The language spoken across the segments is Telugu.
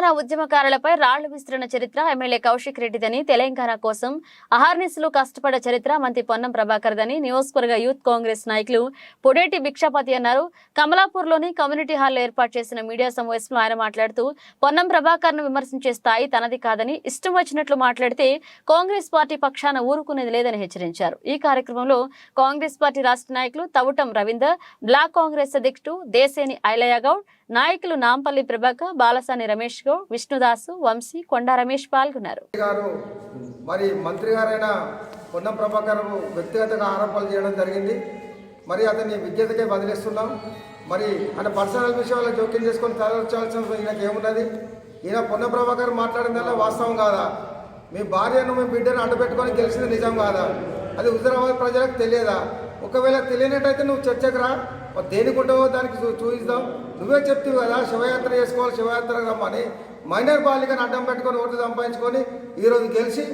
తెలంగాణ ఉద్యమకారులపై రాళ్లు విసిరిన చరిత్ర ఎమ్మెల్యే కౌశిక్ రెడ్డిదని, తెలంగాణ కోసం అహర్నిశలు కష్టపడ్డ చరిత్ర మంత్రి పొన్నం ప్రభాకర్దని నియోజకవర్గ యూత్ కాంగ్రెస్ నాయకులు పొడేటి భిక్షపతి అన్నారు. కమలాపూర్లోని కమ్యూనిటీ హాల్లో ఏర్పాటు చేసిన మీడియా సమావేశంలో ఆయన మాట్లాడుతూ పొన్నం ప్రభాకర్ను విమర్శించే స్థాయి తనది కాదని, ఇష్టం వచ్చినట్లు మాట్లాడితే కాంగ్రెస్ పార్టీ పక్షాన ఊరుకునేది లేదని హెచ్చరించారు. ఈ కార్యక్రమంలో కాంగ్రెస్ పార్టీ రాష్ట్ర నాయకులు తవుటం రవీందర్, బ్లాక్ కాంగ్రెస్ అధ్యక్షుడు దేశేని ఐలయ్య గౌడ్, నాయకులు నాంపల్లి ప్రభాకర్, బాలసాని రమేష్ గౌడ్, విష్ణుదాసు, వంశీ, కొండా రమేష్ పాల్గొన్నారు. మరి మంత్రి గారైన పొన్నం ప్రభాకర్ వ్యక్తిగతంగా ఆరోపణలు చేయడం జరిగింది. మరి అతన్ని విద్యతకే వదిలేస్తున్నాం. మరి ఆయన పర్సనల్ విషయాల్లో జోక్యం చేసుకొని తరలించాల్సిన ఈయనకి ఏమున్నది? ఈయన పొన్నం ప్రభాకర్ మాట్లాడిందల్లా వాస్తవం కాదా? మీ భార్యను మీ బిడ్డను అడ్డుపెట్టుకొని గెలిచింది నిజం కాదా? అది హుజరాబాద్ ప్రజలకు తెలియదా? ఒకవేళ తెలియనట్టయితే నువ్వు చర్చకు రా, దేనికి ఉంటావో దానికి చూపిస్తాం. నువ్వే చెప్తావు కదా శివయాత్ర చేసుకోవాలి, శివయాత్ర రమ్మని. మైనర్ బాలికను అడ్డం పెట్టుకొని ఓట్లు సంపాదించుకొని ఈరోజు గెలిచి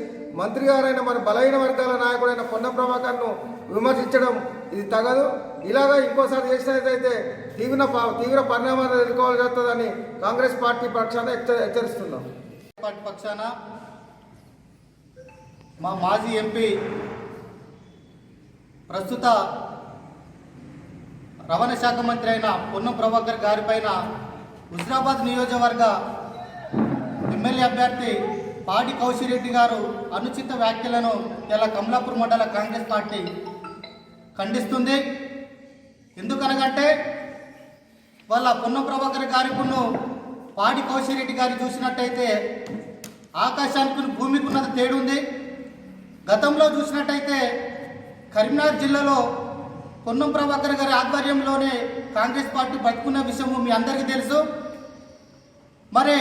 మంత్రి గారైన మన బలహీన వర్గాల నాయకుడైన పొన్నం ప్రభాకర్ను విమర్శించడం ఇది తగదు. ఇలాగా ఇంకోసారి చేసినట్లయితే తీవ్ర పరిణామాలు ఎదుర్కోవాల్సి వస్తుందని కాంగ్రెస్ పార్టీ పక్షాన హెచ్చరిస్తున్నాం. పార్టీ పక్షాన మా మాజీ ఎంపీ ప్రస్తుత రవాణా శాఖ మంత్రి అయిన పొన్నం ప్రభాకర్ గారిపైన హుజరాబాద్ నియోజకవర్గ ఎమ్మెల్యే అభ్యర్థి పాడి కౌశిక్ రెడ్డి గారు అనుచిత వ్యాఖ్యలను ఇలా కమలాపూర్ మండల కాంగ్రెస్ పార్టీ ఖండిస్తుంది. ఎందుకనగంటే వాళ్ళ పొన్నం ప్రభాకర్ గారికును పాడి కౌశిక్ రెడ్డి గారిని చూసినట్టయితే ఆకాశానికి భూమికి ఉన్నది తేడా ఉంది. గతంలో చూసినట్టయితే కరీంనగర్ జిల్లాలో పొన్నం ప్రభాకర్ గారి ఆధ్వర్యంలోనే కాంగ్రెస్ పార్టీ బతుకున్న విషయము మీ అందరికీ తెలుసు. మరి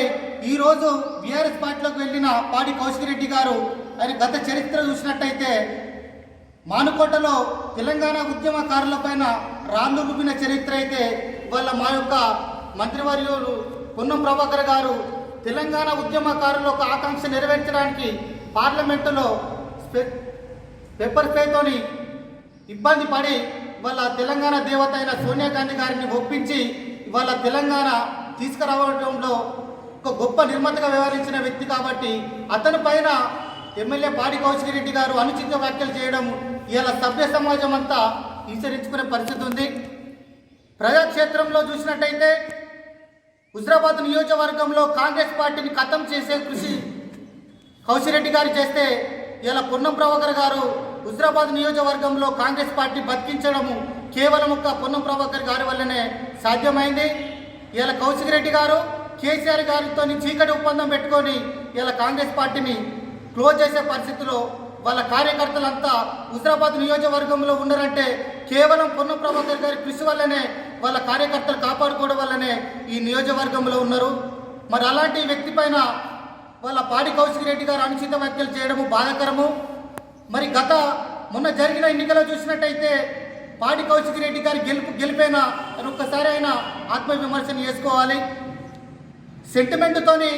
ఈరోజు బీఆర్ఎస్ పార్టీలోకి వెళ్ళిన పాడి కౌశిక్ రెడ్డి గారు ఆయన గత చరిత్ర చూసినట్టయితే మానుకోటలో తెలంగాణ ఉద్యమకారులపైన రాళ్ళు రుబ్బిన చరిత్ర అయితే వాళ్ళ మా యొక్క మంత్రివర్యులు పొన్నం ప్రభాకర్ గారు తెలంగాణ ఉద్యమకారుల ఒక ఆకాంక్ష నెరవేర్చడానికి పార్లమెంటులో పేపర్ స్ప్రేతోని ఇబ్బంది పడి వాళ్ళ తెలంగాణ దేవత అయిన సోనియా గాంధీ గారిని ఒప్పించి వాళ్ళ తెలంగాణ తీసుకురావడంలో ఒక గొప్ప నిర్మాతగా వ్యవహరించిన వ్యక్తి కాబట్టి అతని పైన ఎమ్మెల్యే పాడి కౌశిక్ రెడ్డి గారు అనుచిత వ్యాఖ్యలు చేయడం ఇలా సభ్య సమాజం అంతా ఈసరించుకునే పరిస్థితి ఉంది. ప్రజాక్షేత్రంలో చూసినట్టయితే హుజరాబాద్ నియోజకవర్గంలో కాంగ్రెస్ పార్టీని ఖతం చేసే కృషి కౌశిక్ రెడ్డి గారు చేస్తే ఇలా పొన్నం ప్రభాకర్ గారు హుజరాబాద్ నియోజకవర్గంలో కాంగ్రెస్ పార్టీ బతికించడము కేవలం ఒక పొన్నం ప్రభాకర్ గారి వల్లనే సాధ్యమైంది. ఇలా కౌశిక్ రెడ్డి గారు కేసీఆర్ గారితో చీకటి ఒప్పందం పెట్టుకొని ఇలా కాంగ్రెస్ పార్టీని క్లోజ్ చేసే పరిస్థితిలో వాళ్ళ కార్యకర్తలంతా హుజరాబాద్ నియోజకవర్గంలో ఉన్నారంటే కేవలం పొన్నం ప్రభాకర్ గారి కృషి వల్లనే వాళ్ళ కార్యకర్తలు కాపాడుకోవడం వల్లనే ఈ నియోజకవర్గంలో ఉన్నారు. మరి అలాంటి వ్యక్తి పైన వాళ్ళ పాడి కౌశిక్ రెడ్డి గారు అనుచిత వ్యాఖ్యలు చేయడము బాధాకరము. మరి మొన్న జరిగిన ఎన్నికల్లో చూసినట్టయితే పాడి కౌశిక్ రెడ్డి గారి గెలిపైనా ఒక్కసారి అయినా ఆత్మవిమర్శన చేసుకోవాలి. సెంటిమెంట్తోని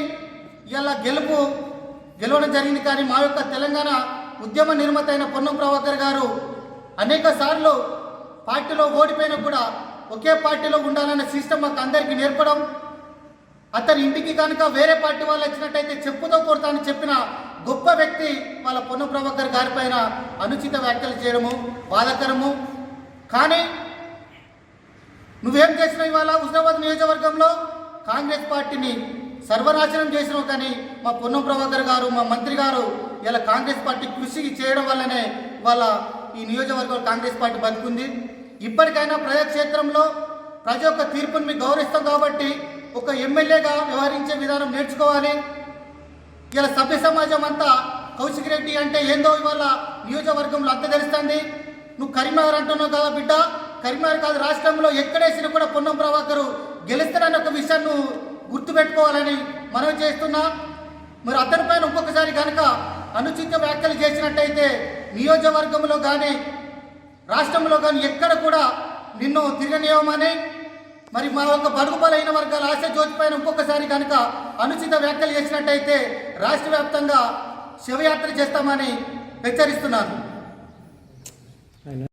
ఇలా గెలవడం జరిగింది. కానీ మా యొక్క తెలంగాణ ఉద్యమ నిర్మాత అయిన పొన్నం ప్రభాకర్ గారు అనేక సార్లు పార్టీలో ఓడిపోయినా కూడా ఒకే పార్టీలో ఉండాలన్న సిస్టమ్ మాకు అందరికీ నేర్పడం, అతని ఇంటికి కనుక వేరే పార్టీ వాళ్ళు వచ్చినట్టయితే చెప్పుతో కొడతానని చెప్పిన గొప్ప వ్యక్తి వాళ్ళ పొన్నం ప్రభాకర్ గారి పైన అనుచిత వ్యాఖ్యలు చేయడము బాధాకరము. కానీ నువ్వేం చేసినావు? ఇవాళ హుజరాబాద్ నియోజకవర్గంలో కాంగ్రెస్ పార్టీని సర్వనాశనం చేసినావు. కానీ మా పొన్నం ప్రభాకర్ గారు, మా మంత్రి గారు ఇలా కాంగ్రెస్ పార్టీ కృషి చేయడం వల్లనే వాళ్ళ ఈ నియోజకవర్గంలో కాంగ్రెస్ పార్టీ బతుకుంది. ఇప్పటికైనా ప్రజాక్షేత్రంలో ప్రజ యొక్క తీర్పును మీకు గౌరవిస్తాం కాబట్టి ఒక ఎమ్మెల్యేగా వ్యవహరించే విధానం నేర్చుకోవాలి. ఇలా సభ్య సమాజం అంతా కౌశిక్ రెడ్డి అంటే ఏందో ఇవాళ నియోజకవర్గంలో అంత తెలుస్తుంది. నువ్వు కరీంనగర్ అంటున్నావు కదా బిడ్డ, కరీంనగర్ కాదు రాష్ట్రంలో ఎక్కడేసినా కూడా పొన్నం ప్రభాకర్ గెలుస్తాడని ఒక విషయాన్ని గుర్తుపెట్టుకోవాలని మనం చేస్తున్నా. మరి అతని పైన ఒక్కొక్కసారి కనుక అనుచిత వ్యాఖ్యలు చేసినట్టయితే నియోజకవర్గంలో కానీ రాష్ట్రంలో కానీ ఎక్కడ కూడా నిన్ను తిరగనివ్వమని, మరి మా యొక్క బడుగు బలైన వర్గాల ఆశ జ్యోతి పైన ఇంకొకసారి కనుక అనుచిత వ్యాఖ్యలు చేసినట్టయితే రాష్ట్ర వ్యాప్తంగా శివయాత్ర చేస్తామని హెచ్చరిస్తున్నాను.